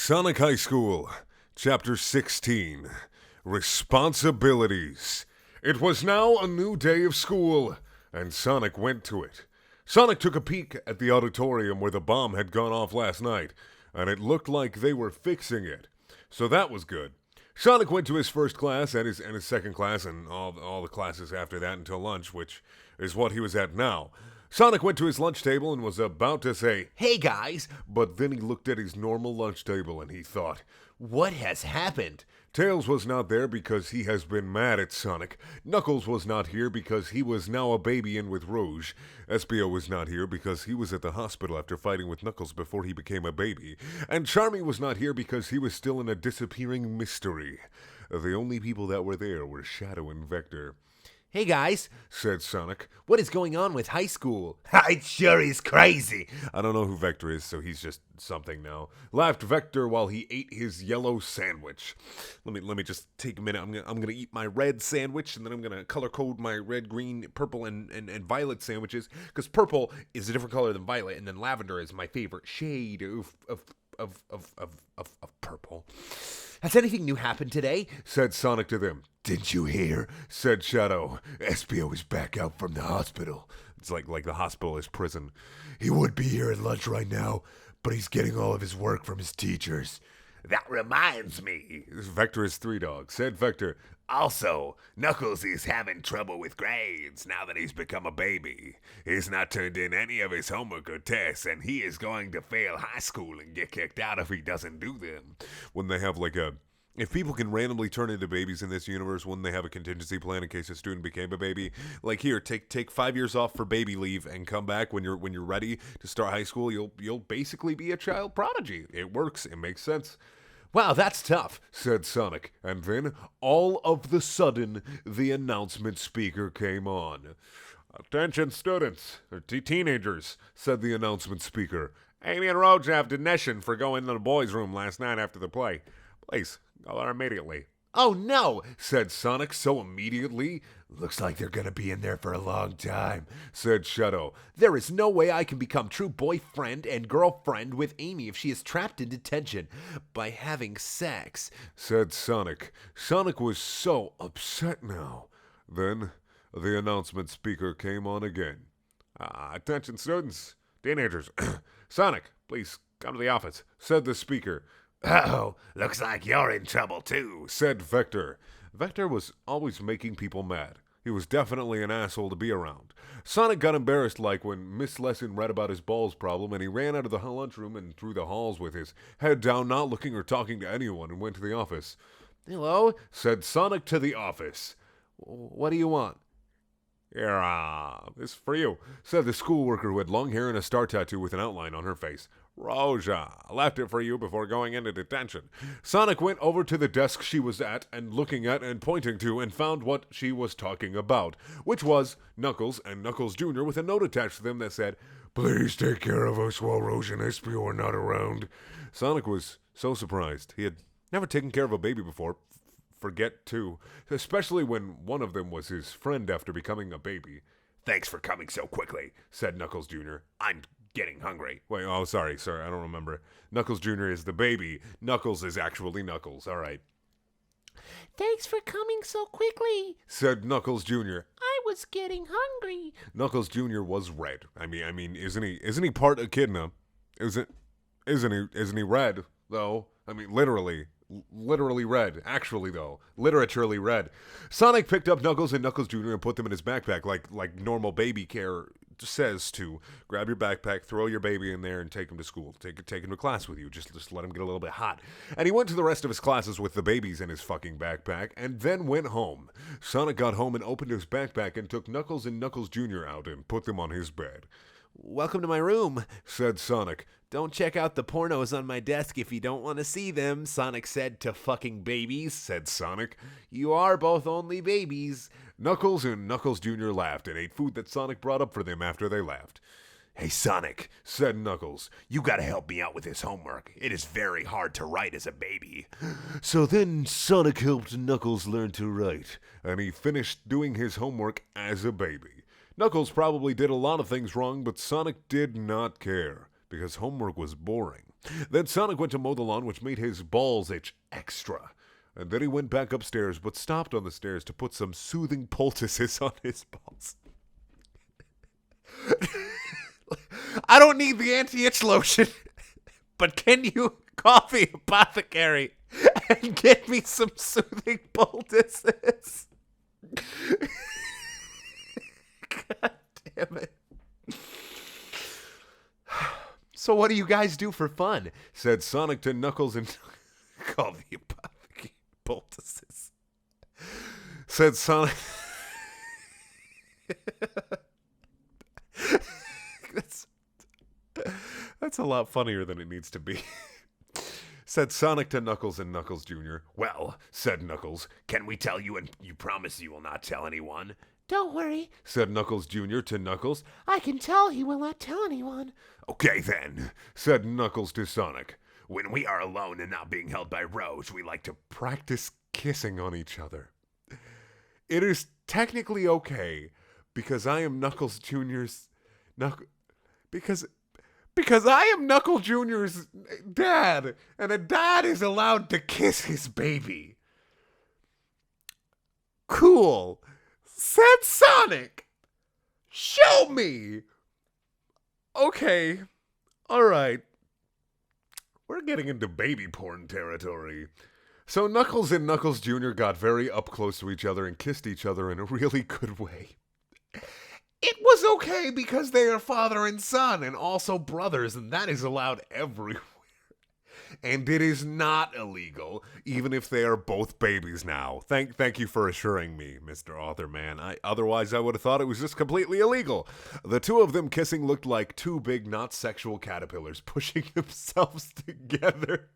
Sonic High School, Chapter 16, Responsibilities. It was now a new day of school, and Sonic went to it. Sonic took a peek at the auditorium where the bomb had gone off last night, and it looked like they were fixing it. So that was good. Sonic went to his first class and his second class and all the classes after that until lunch, which is what he was at now. Sonic went to his lunch table and was about to say, "Hey guys," but then he looked at his normal lunch table and he thought, "What has happened?" Tails was not there because he has been mad at Sonic. Knuckles was not here because he was now a baby and with Rouge. Espio was not here because he was at the hospital after fighting with Knuckles before he became a baby. And Charmy was not here because he was still in a disappearing mystery. The only people that were there were Shadow and Vector. "Hey guys," said Sonic, "what is going on with high school?" "It sure is crazy." I don't know who Vector is, so he's just something now. Laughed Vector while he ate his yellow sandwich. Let me just take a minute. I'm gonna eat my red sandwich, and then I'm gonna color code my red, green, purple, and violet sandwiches, because purple is a different color than violet, and then lavender is my favorite shade of purple. "Has anything new happened today?" said Sonic to them. "Didn't you hear?" said Shadow. "Espio is back out from the hospital." It's like the hospital is prison. "He would be here at lunch right now, but he's getting all of his work from his teachers." "That reminds me," Vector is Three Dog, said Vector. "Also, Knuckles is having trouble with grades now that he's become a baby. He's not turned in any of his homework or tests, and he is going to fail high school and get kicked out if he doesn't do them." When they have if people can randomly turn into babies in this universe, wouldn't they have a contingency plan in case a student became a baby? Like, here, take 5 years off for baby leave and come back when you're ready to start high school. You'll basically be a child prodigy. It works. It makes sense. "Wow, that's tough," said Sonic. And then, all of the sudden, the announcement speaker came on. "Attention students, or teenagers," said the announcement speaker. "Amy and Roach have detention for going to the boys' room last night after the play. Please, go there immediately." "Oh no," said Sonic so immediately. "Looks like they're gonna be in there for a long time," said Shadow. "There is no way I can become true boyfriend and girlfriend with Amy if she is trapped in detention by having sex," said Sonic. Sonic was so upset now. Then the announcement speaker came on again. "Attention students, teenagers. Sonic, please come to the office," said the speaker. "Uh-oh, looks like you're in trouble too," said Vector. Vector was always making people mad. He was definitely an asshole to be around. Sonic got embarrassed like when Miss Lesson read about his balls problem, and he ran out of the lunchroom and through the halls with his head down, not looking or talking to anyone, and went to the office. "Hello," said Sonic to the office. "What do you want?" "Here, this is for you," said the schoolworker who had long hair and a star tattoo with an outline on her face. "Roja left it for you before going into detention." Sonic went over to the desk she was at and looking at and pointing to and found what she was talking about, which was Knuckles and Knuckles Jr. with a note attached to them that said, "Please take care of us while Roja and Espio are not around." Sonic was so surprised. He had never taken care of a baby before. Forget to, especially when one of them was his friend after becoming a baby. "Thanks for coming so quickly," said Knuckles Jr. "I'm getting hungry." Wait, sorry, I don't remember. Knuckles Jr. is the baby. Knuckles is actually Knuckles, all right. "Thanks for coming so quickly," said Knuckles Jr. "I was getting hungry." Knuckles Jr. was red. I mean, isn't he part echidna? Isn't he red, though? I mean, literally red. Actually, though, literaturely red. Sonic picked up Knuckles and Knuckles Jr. and put them in his backpack like normal baby care says to. Grab your backpack, throw your baby in there, and take him to school. Take him to class with you. Just let him get a little bit hot. And he went to the rest of his classes with the babies in his fucking backpack, and then went home. Sonic got home and opened his backpack and took Knuckles and Knuckles Jr. out and put them on his bed. "Welcome to my room," said Sonic. "Don't check out the pornos on my desk if you don't want to see them," Sonic said to fucking babies, said Sonic. "You are both only babies." Knuckles and Knuckles Jr. laughed and ate food that Sonic brought up for them after they left. "Hey, Sonic," said Knuckles, "you gotta help me out with this homework. It is very hard to write as a baby." So then Sonic helped Knuckles learn to write, and he finished doing his homework as a baby. Knuckles probably did a lot of things wrong, but Sonic did not care, because homework was boring. Then Sonic went to mow the lawn, which made his balls itch extra. And then he went back upstairs, but stopped on the stairs to put some soothing poultices on his balls. I don't need the anti-itch lotion, but can you call the apothecary and get me some soothing poultices? God damn it. So what do you guys do for fun? Said Sonic to Knuckles and call the apothecary poultices. Said Sonic. That's a lot funnier than it needs to be. Said Sonic to Knuckles and Knuckles Jr. Well, said Knuckles, can we tell you and you promise you will not tell anyone? Don't worry, said Knuckles Jr. to Knuckles. I can tell he will not tell anyone. Okay then, said Knuckles to Sonic. When we are alone and not being held by Rouge, we like to practice kissing on each other. It is technically okay because I am Knuckles Jr.'s because I am Knuckle Jr.'s dad, and a dad is allowed to kiss his baby. Cool, said Sonic. Show me. Okay, all right. We're getting into baby porn territory. So Knuckles and Knuckles Jr. got very up close to each other and kissed each other in a really good way. It was okay because they are father and son and also brothers, and that is allowed everywhere. And it is not illegal, even if they are both babies now. Thank you for assuring me, Mr. Author Man. Otherwise, I would have thought it was just completely illegal. The two of them kissing looked like two big, not sexual caterpillars pushing themselves together.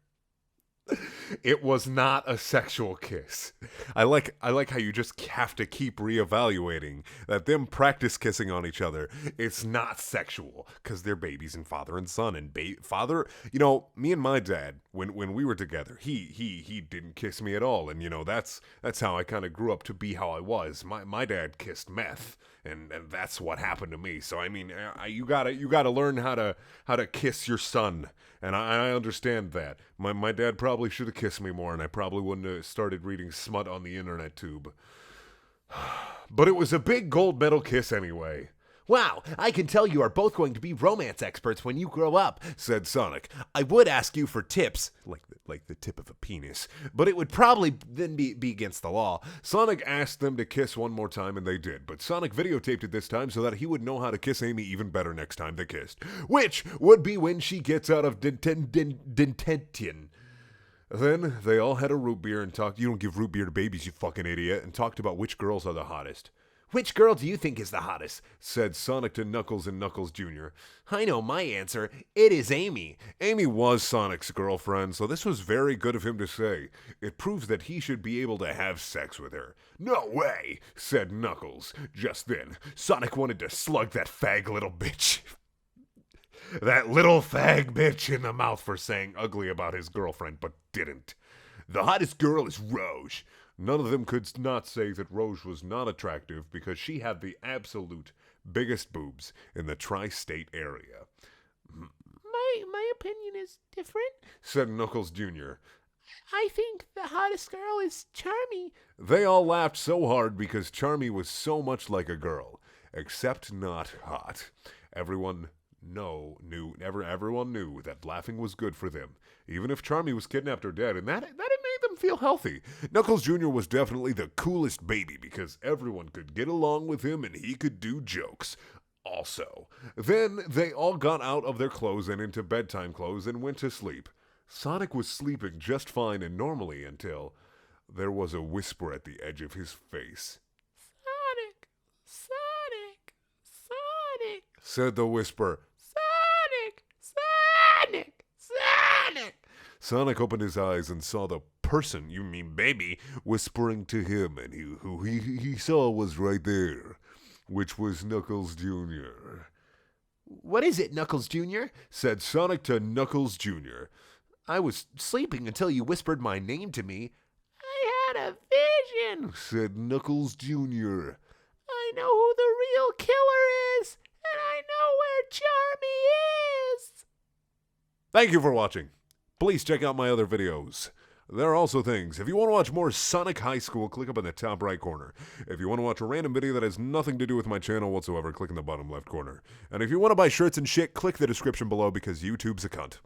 It was not a sexual kiss. I like how you just have to keep reevaluating that them practice kissing on each other. It's not sexual because they're babies and father and son and father. You know, me and my dad when we were together, he didn't kiss me at all, and you know that's how I kind of grew up to be how I was. My dad kissed meth, and that's what happened to me. So I mean, you gotta learn how to kiss your son. And I understand that. My dad probably should have kissed me more, and I probably wouldn't have started reading smut on the internet tube. But it was a big gold medal kiss anyway. Wow, I can tell you are both going to be romance experts when you grow up, said Sonic. I would ask you for tips, like the tip of a penis, but it would probably then be against the law. Sonic asked them to kiss one more time, and they did, but Sonic videotaped it this time so that he would know how to kiss Amy even better next time they kissed, which would be when she gets out of detention. Then they all had a root beer and talked. You don't give root beer to babies, you fucking idiot, and talked about which girls are the hottest. Which girl do you think is the hottest? Said Sonic to Knuckles and Knuckles Jr. I know my answer. It is Amy. Amy was Sonic's girlfriend, so this was very good of him to say. It proves that he should be able to have sex with her. No way, said Knuckles. Just then, Sonic wanted to slug that fag little bitch. That little fag bitch in the mouth for saying ugly about his girlfriend, but didn't. The hottest girl is Rouge. None of them could not say that Rouge was not attractive because she had the absolute biggest boobs in the tri-state area. My opinion is different, said Knuckles Jr. I think the hottest girl is Charmy. They all laughed so hard because Charmy was so much like a girl, except not hot. Everyone knew that laughing was good for them, even if Charmy was kidnapped or dead, and that it made them feel healthy. Knuckles Jr. was definitely the coolest baby because everyone could get along with him and he could do jokes. Also, then they all got out of their clothes and into bedtime clothes and went to sleep. Sonic was sleeping just fine and normally until there was a whisper at the edge of his face. Sonic, Sonic, Sonic, said the whisper. Sonic, Sonic, Sonic. Sonic opened his eyes and saw the person, you mean baby, whispering to him, and who he saw was right there, which was Knuckles Jr. What is it, Knuckles Jr.? Said Sonic to Knuckles Jr. I was sleeping until you whispered my name to me. I had a vision, said Knuckles Jr. I know who the real killer is, and I know where Charmy is. Thank you for watching. Please check out my other videos. There are also things. If you want to watch more Sonic High School, click up in the top right corner. If you want to watch a random video that has nothing to do with my channel whatsoever, click in the bottom left corner. And if you want to buy shirts and shit, click the description below because YouTube's a cunt.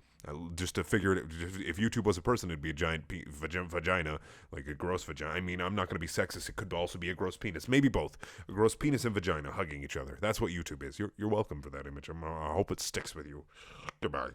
Just to figure it, if YouTube was a person, it'd be a giant vagina, like a gross vagina. I mean, I'm not going to be sexist. It could also be a gross penis. Maybe both. A gross penis and vagina hugging each other. That's what YouTube is. You're welcome for that image. I hope it sticks with you. Goodbye.